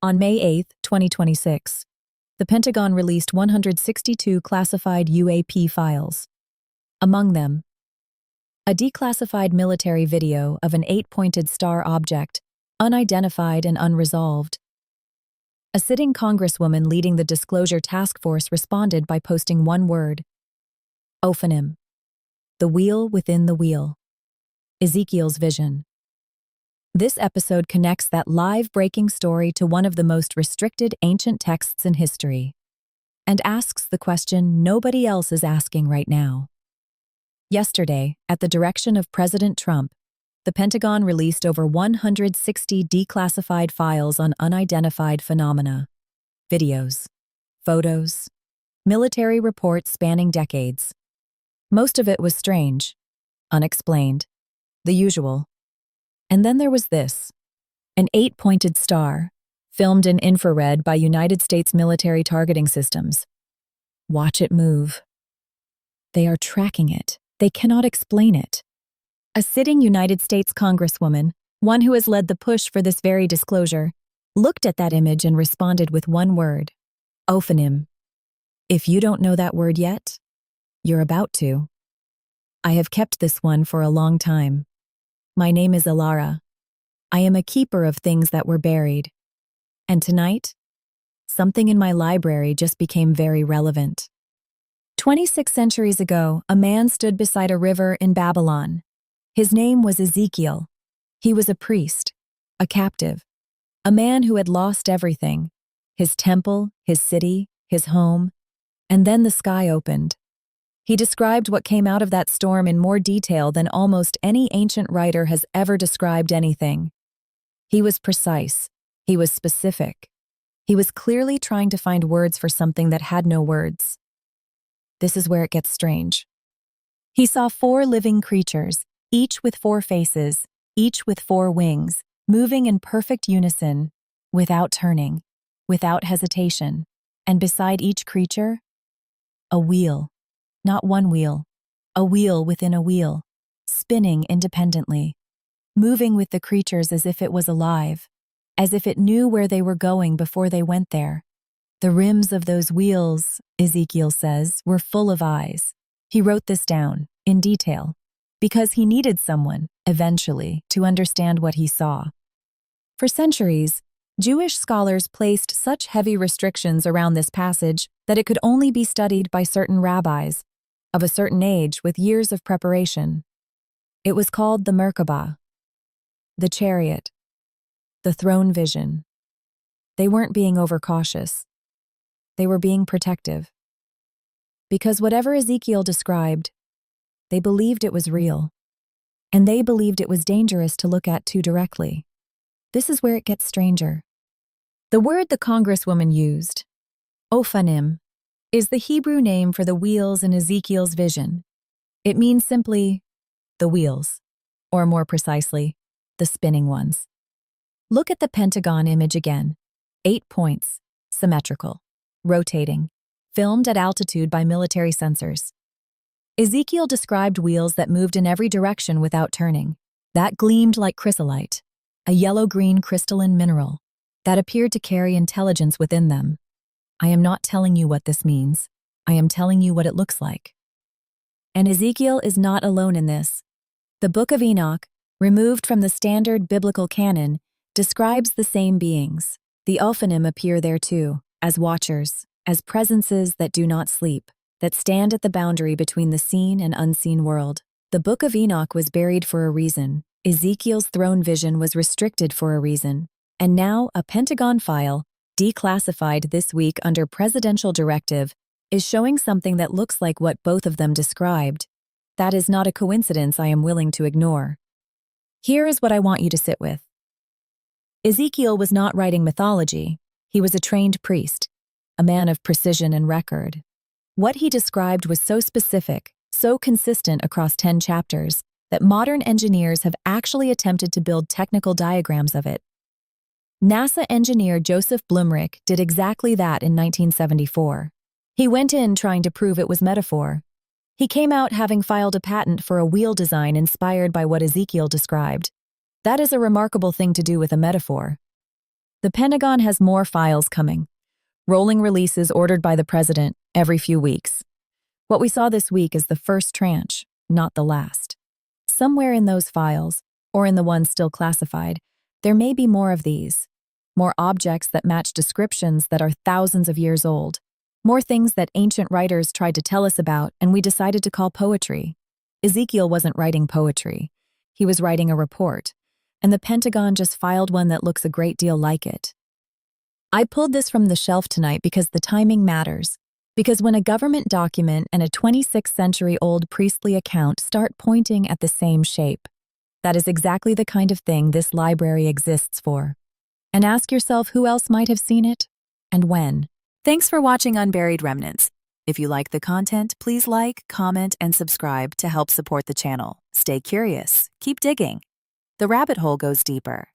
On May 8, 2026, the Pentagon released 162 classified UAP files. Among them, a declassified military video of an 8-pointed star object, unidentified and unresolved. A sitting congresswoman leading the disclosure task force responded by posting one word: ophanim. The wheel within the wheel. Ezekiel's vision. This episode connects that live-breaking story to one of the most restricted ancient texts in history, and asks the question nobody else is asking right now. Yesterday, at the direction of President Trump, the Pentagon released over 160 declassified files on unidentified phenomena, videos, photos, military reports spanning decades. Most of it was strange, unexplained, the usual. And then there was this, an 8-pointed star, filmed in infrared by United States military targeting systems. Watch it move. They are tracking it. They cannot explain it. A sitting United States Congresswoman, one who has led the push for this very disclosure, looked at that image and responded with one word: ophanim. If you don't know that word yet, you're about to. I have kept this one for a long time. My name is Alara. I am a keeper of things that were buried. And tonight, something in my library just became very relevant. 26 centuries ago, a man stood beside a river in Babylon. His name was Ezekiel. He was a priest, a captive, a man who had lost everything: his temple, his city, his home, and then the sky opened. He described what came out of that storm in more detail than almost any ancient writer has ever described anything. He was precise. He was specific. He was clearly trying to find words for something that had no words. This is where it gets strange. He saw 4 living creatures, each with 4 faces, each with 4 wings, moving in perfect unison, without turning, without hesitation, and beside each creature, a wheel. Not one wheel, a wheel within a wheel, spinning independently, moving with the creatures as if it was alive, as if it knew where they were going before they went there. The rims of those wheels, Ezekiel says, were full of eyes. He wrote this down, in detail, because he needed someone, eventually, to understand what he saw. For centuries, Jewish scholars placed such heavy restrictions around this passage that it could only be studied by certain rabbis, of a certain age with years of preparation. It was called the Merkabah, the chariot, the throne vision. They weren't being overcautious. They were being protective. Because whatever Ezekiel described, they believed it was real, and they believed it was dangerous to look at too directly. This is where it gets stranger. The word the congresswoman used, ophanim, is the Hebrew name for the wheels in Ezekiel's vision. It means simply the wheels, or more precisely, the spinning ones. Look at the Pentagon image again. 8 points, symmetrical, rotating, filmed at altitude by military sensors. Ezekiel described wheels that moved in every direction without turning, that gleamed like chrysolite, a yellow-green crystalline mineral that appeared to carry intelligence within them. I am not telling you what this means. I am telling you what it looks like. And Ezekiel is not alone in this. The Book of Enoch, removed from the standard biblical canon, describes the same beings. The ophanim appear there too, as watchers, as presences that do not sleep, that stand at the boundary between the seen and unseen world. The Book of Enoch was buried for a reason. Ezekiel's throne vision was restricted for a reason. And now a Pentagon file, declassified this week under presidential directive, is showing something that looks like what both of them described. That is not a coincidence I am willing to ignore. Here is what I want you to sit with. Ezekiel was not writing mythology. He was a trained priest, a man of precision and record. What he described was so specific, so consistent across 10 chapters, that modern engineers have actually attempted to build technical diagrams of it. NASA engineer Joseph Blumrich did exactly that in 1974. He went in trying to prove it was metaphor. He came out having filed a patent for a wheel design inspired by what Ezekiel described. That is a remarkable thing to do with a metaphor. The Pentagon has more files coming. Rolling releases ordered by the president every few weeks. What we saw this week is the first tranche, not the last. Somewhere in those files, or in the ones still classified, there may be more of these. More objects that match descriptions that are thousands of years old. More things that ancient writers tried to tell us about and we decided to call poetry. Ezekiel wasn't writing poetry. He was writing a report. And the Pentagon just filed one that looks a great deal like it. I pulled this from the shelf tonight because the timing matters. Because when a government document and a 26th-century-old priestly account start pointing at the same shape, that is exactly the kind of thing this library exists for. And ask yourself who else might have seen it, and when. Thanks for watching Unburied Remnants. If you like the content, please like, comment, and subscribe to help support the channel. Stay curious. Keep digging. The rabbit hole goes deeper.